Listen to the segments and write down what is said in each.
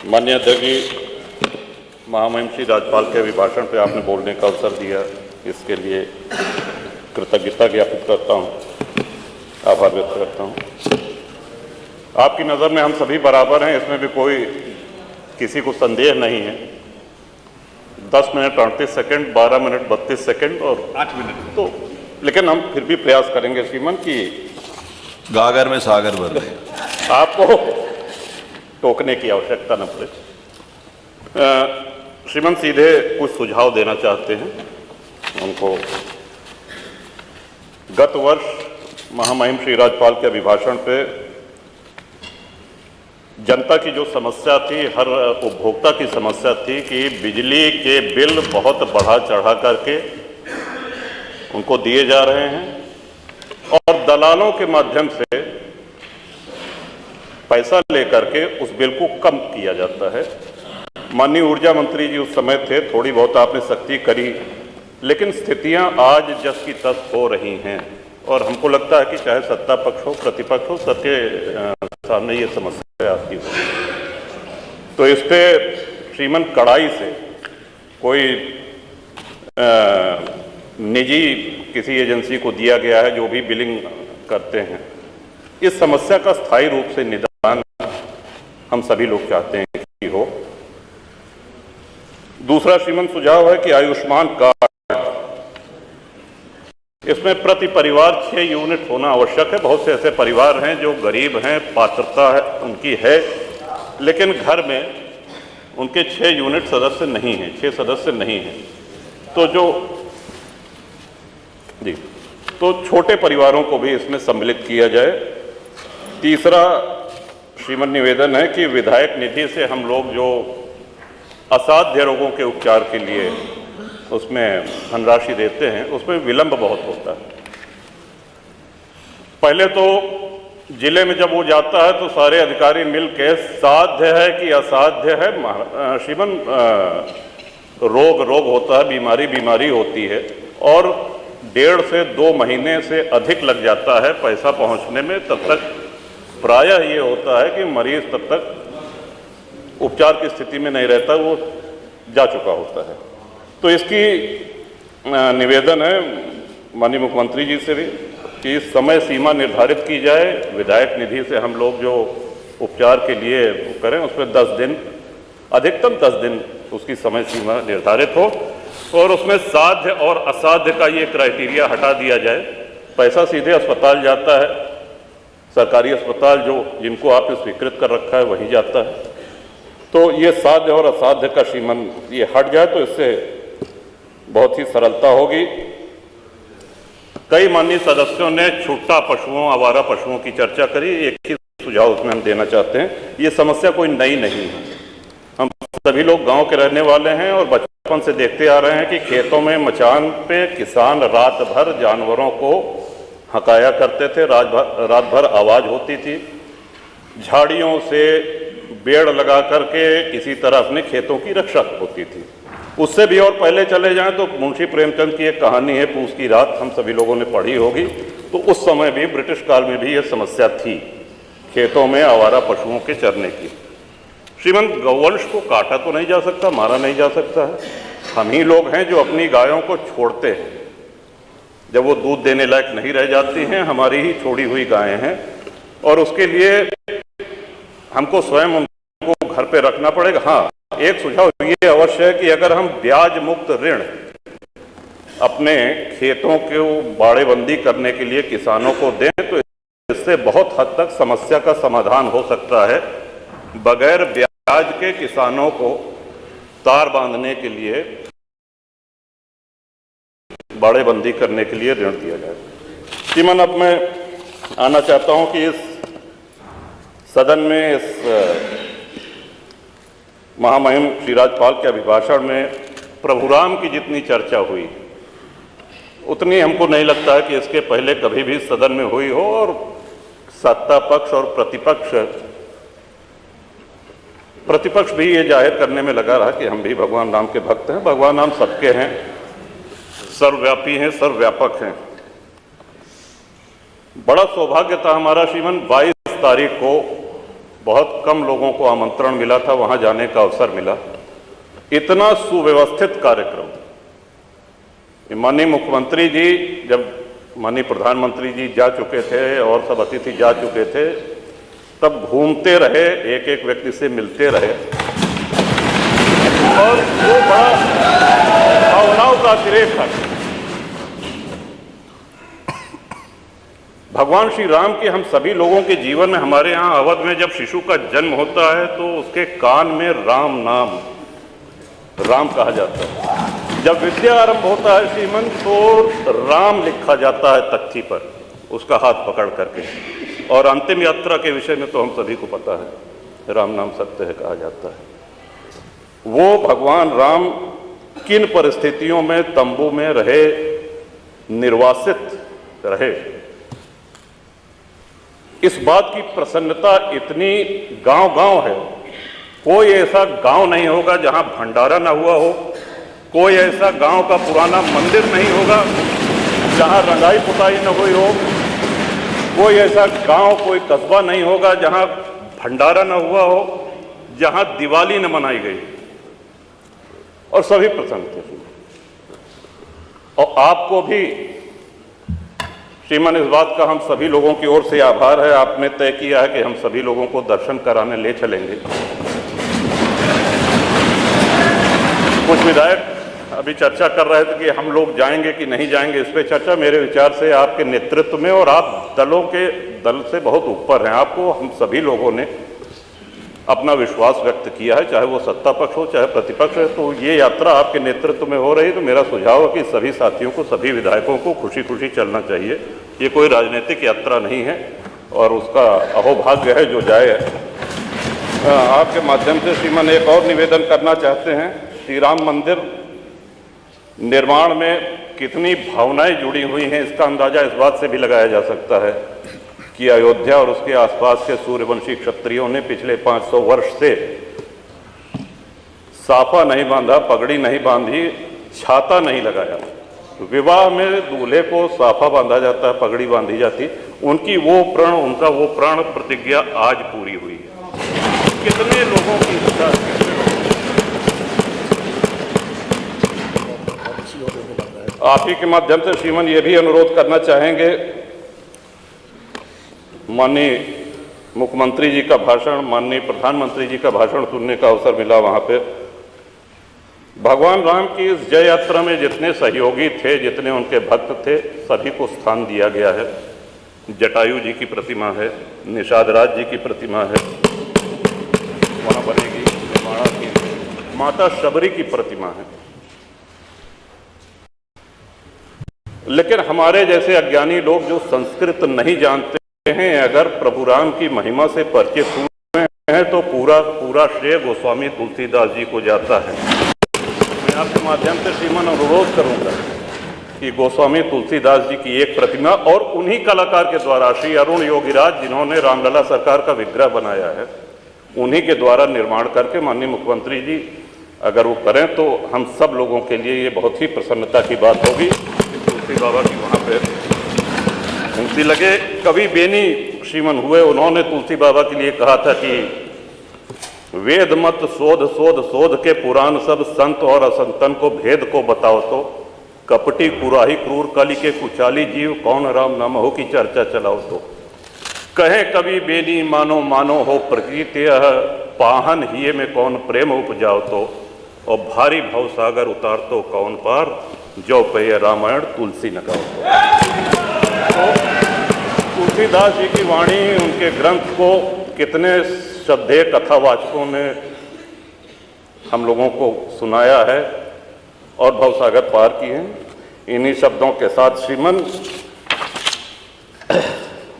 माननीय अध्यक्ष जी, महामहिम श्री राज्यपाल के अभिभाषण पर आपने बोलने का अवसर दिया, इसके लिए कृतज्ञता ज्ञापित करता हूँ, आभार व्यक्त करता हूँ। आपकी नज़र में हम सभी बराबर हैं, इसमें भी कोई किसी को संदेह नहीं है। 10 मिनट 38 सेकंड, 12 मिनट 32 सेकंड और 8 मिनट तो, लेकिन हम फिर भी प्रयास करेंगे श्रीमान कि गागर में सागर भर दे। आपको टोकने की आवश्यकता न पड़े। श्रीमान सीधे कुछ सुझाव देना चाहते हैं उनको। गत वर्ष महामहिम श्री राज्यपाल के अभिभाषण पे जनता की जो समस्या थी, हर उपभोक्ता की समस्या थी कि बिजली के बिल बहुत बढ़ा चढ़ा करके उनको दिए जा रहे हैं और दलालों के माध्यम से पैसा लेकर के उस बिल को कम किया जाता है। माननीय ऊर्जा मंत्री जी उस समय थे, थोड़ी बहुत आपने सख्ती करी, लेकिन स्थितियां आज जस की तस हो रही हैं और हमको लगता है कि चाहे सत्ता पक्ष हो प्रतिपक्ष हो, सबके सामने ये समस्या आती हो। तो इस पे श्रीमान कड़ाई से कोई निजी किसी एजेंसी को दिया गया है जो भी बिलिंग करते हैं, इस समस्या का स्थायी रूप से निदान हम सभी लोग चाहते हैं कि हो। दूसरा श्रीमान सुझाव है कि आयुष्मान कार्ड, इसमें प्रति परिवार 6 यूनिट होना आवश्यक है। बहुत से ऐसे परिवार हैं जो गरीब हैं, पात्रता है उनकी है, लेकिन घर में उनके 6 यूनिट सदस्य नहीं हैं, 6 सदस्य नहीं हैं। तो छोटे परिवारों को भी इसमें सम्मिलित किया जाए। तीसरा श्रीमान निवेदन है कि विधायक निधि से हम लोग जो असाध्य रोगों के उपचार के लिए उसमें धनराशि देते हैं, उसमें विलंब बहुत होता है। पहले तो जिले में जब वो जाता है तो सारे अधिकारी मिल के साध्य है कि असाध्य है, श्रीमान रोग होता है, बीमारी होती है और 1.5 से 2 महीने से अधिक लग जाता है पैसा पहुंचने में। तब तक प्रायः ये होता है कि मरीज तब तक उपचार की स्थिति में नहीं रहता, वो जा चुका होता है। तो इसकी निवेदन है माननीय मुख्यमंत्री जी से भी कि समय सीमा निर्धारित की जाए। विधायक निधि से हम लोग जो उपचार के लिए करें उसमें 10 दिन, अधिकतम 10 दिन उसकी समय सीमा निर्धारित हो और उसमें साध्य और असाध्य का ये क्राइटेरिया हटा दिया जाए। पैसा सीधे अस्पताल जाता है, सरकारी अस्पताल जो जिनको आपने स्वीकृत कर रखा है वहीं जाता है। तो ये साध्य और असाध्य का श्रीमान ये हट जाए तो इससे बहुत ही सरलता होगी। कई माननीय सदस्यों ने छुट्टा पशुओं, आवारा पशुओं की चर्चा करी। एक ही सुझाव उसमें हम देना चाहते हैं, ये समस्या कोई नई नहीं है। हम सभी लोग गांव के रहने वाले हैं और बचपन से देखते आ रहे हैं कि खेतों में मचान पे किसान रात भर जानवरों को हकाया करते थे, रात भर आवाज होती थी। झाड़ियों से बेड़ लगा करके किसी तरह अपने खेतों की रक्षा होती थी। उससे भी और पहले चले जाएं तो मुंशी प्रेमचंद की एक कहानी है पूस की रात, हम सभी लोगों ने पढ़ी होगी। तो उस समय भी ब्रिटिश काल में भी यह समस्या थी खेतों में आवारा पशुओं के चरने की। श्रीमान गौवंश को काटा तो नहीं जा सकता, मारा नहीं जा सकता है। हम ही लोग हैं जो अपनी गायों को छोड़ते हैं, जब वो दूध देने लायक नहीं रह जाती हैं, हमारी ही छोड़ी हुई गायें हैं और उसके लिए हमको स्वयं उनको घर पे रखना पड़ेगा। हाँ, एक सुझाव ये अवश्य है कि अगर हम ब्याज मुक्त ऋण अपने खेतों को बाड़ेबंदी करने के लिए किसानों को दें तो इससे बहुत हद तक समस्या का समाधान हो सकता है। बगैर ब्याज के किसानों को तार बांधने के लिए, बाड़ेबंदी करने के लिए ऋण दिया जाए। श्रीमान, अब मैं आना चाहता हूं कि इस सदन में इस महामहिम श्री राज्यपाल के अभिभाषण में प्रभुराम की जितनी चर्चा हुई उतनी हमको नहीं लगता है कि इसके पहले कभी भी सदन में हुई हो। और सत्ता पक्ष और प्रतिपक्ष भी ये जाहिर करने में लगा रहा कि हम भी भगवान राम के भक्त हैं। भगवान राम सबके हैं, सर्वव्यापी हैं, सर्वव्यापक हैं। बड़ा सौभाग्य था हमारा श्रीमान 22 तारीख को बहुत कम लोगों को आमंत्रण मिला था, वहाँ जाने का अवसर मिला। इतना सुव्यवस्थित कार्यक्रम, माननीय मुख्यमंत्री जी जब माननीय प्रधानमंत्री जी जा चुके थे और सब अतिथि जा चुके थे, तब घूमते रहे, एक एक व्यक्ति से मिलते रहे और वो बड़ा भावनाओं का अतिरेक था। भगवान श्री राम के हम सभी लोगों के जीवन में, हमारे यहाँ अवध में जब शिशु का जन्म होता है तो उसके कान में राम नाम, राम कहा जाता है। जब विद्या आरंभ होता है श्रीमन, तो राम लिखा जाता है तख्ती पर, उसका हाथ पकड़ करके। और अंतिम यात्रा के विषय में तो हम सभी को पता है, राम नाम सत्य है कहा जाता है। वो भगवान राम किन परिस्थितियों में तंबू में रहे, निर्वासित रहे, इस बात की प्रसन्नता इतनी गांव-गांव है। कोई ऐसा गांव नहीं होगा जहां भंडारा ना हुआ हो, कोई ऐसा गांव का पुराना मंदिर नहीं होगा जहां रंगाई पुताई न हुई हो, कोई ऐसा गांव, कोई कस्बा नहीं होगा जहां भंडारा न हुआ हो, जहां दिवाली न मनाई गई। और सभी प्रसन्न थे। और आपको भी श्रीमान, इस बात का हम सभी लोगों की ओर से आभार है, आपने तय किया है कि हम सभी लोगों को दर्शन कराने ले चलेंगे। कुछ विधायक अभी चर्चा कर रहे थे कि हम लोग जाएंगे कि नहीं जाएंगे, इस पे चर्चा मेरे विचार से आपके नेतृत्व में, और आप दल से बहुत ऊपर हैं, आपको हम सभी लोगों ने अपना विश्वास व्यक्त किया है, चाहे वो सत्ता पक्ष हो चाहे प्रतिपक्ष है। तो ये यात्रा आपके नेतृत्व में हो रही है, तो मेरा सुझाव है कि सभी साथियों को, सभी विधायकों को खुशी खुशी चलना चाहिए। ये कोई राजनीतिक यात्रा नहीं है और उसका अहोभाग्य है जो जाए। आपके माध्यम से श्रीमान एक और निवेदन करना चाहते हैं। श्री राम मंदिर निर्माण में कितनी भावनाएं जुड़ी हुई हैं, इसका अंदाजा इस बात से भी लगाया जा सकता है कि अयोध्या और उसके आसपास के सूर्यवंशी क्षत्रियों ने पिछले 500 वर्ष से साफा नहीं बांधा, पगड़ी नहीं बांधी, छाता नहीं लगाया। विवाह में दूल्हे को साफा बांधा जाता है, पगड़ी बांधी जाती। उनका वो प्राण प्रतिज्ञा आज पूरी हुई है। कितने लोगों की इच्छा, आप ही के माध्यम से श्रीमान ये भी अनुरोध करना चाहेंगे, माननीय मुख्यमंत्री जी का भाषण, माननीय प्रधानमंत्री जी का भाषण सुनने का अवसर मिला। वहाँ पे भगवान राम की इस जय यात्रा में जितने सहयोगी थे, जितने उनके भक्त थे, सभी को स्थान दिया गया है। जटायु जी की प्रतिमा है, निषाद राज जी की प्रतिमा है, वहाँ बनेगी निर्माणा की माता शबरी की प्रतिमा है। लेकिन हमारे जैसे अज्ञानी लोग जो संस्कृत नहीं जानते हैं, अगर प्रभु राम की महिमा से परिचित हुए हैं तो पूरा श्रेय गोस्वामी तुलसीदास जी को जाता है। मैं आपके माध्यम से श्रीमान अनुरोध करूंगा कि गोस्वामी तुलसीदास जी की एक प्रतिमा, और उन्हीं कलाकार के द्वारा, श्री अरुण योगीराज जिन्होंने रामलला सरकार का विग्रह बनाया है, उन्हीं के द्वारा निर्माण करके माननीय मुख्यमंत्री जी अगर वो करें तो हम सब लोगों के लिए ये बहुत ही प्रसन्नता की बात होगी। तुलसी बाबा की वहाँ पे मुक्ति लगे। कवि बेनी श्रीमन हुए, उन्होंने तुलसी बाबा के लिए कहा था कि वेद मत शोध शोध शोध के पुराण सब, संत और असंतन को भेद को बताओ तो, कपटी कुराही क्रूर कली के कुचाली जीव, कौन राम नाम हो की चर्चा चलाओ तो। कहे कवि बेनी मानो मानो हो प्रकृति यह, पाहन हिये में कौन प्रेम उपजाओ तो, और भारी भव सागर उतार तो कौन पार, जो पे रामायण तुलसी न गाओ तो। तुलसीदास जी की वाणी, उनके ग्रंथ को कितने श्रद्धेय कथावाचकों ने हम लोगों को सुनाया है और भवसागर पार किए हैं। इन्हीं शब्दों के साथ श्रीमन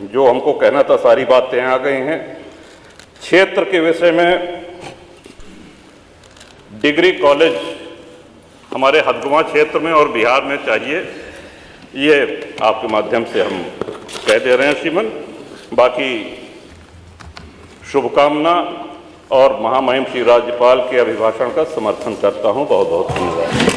जो हमको कहना था सारी बातें आ गई हैं। क्षेत्र के विषय में डिग्री कॉलेज हमारे हदगुआ क्षेत्र में और बिहार में चाहिए, ये आपके माध्यम से हम कह दे रहे हैं श्रीमन। बाकी शुभकामना और महामहिम श्री राज्यपाल के अभिभाषण का समर्थन करता हूं। बहुत बहुत धन्यवाद।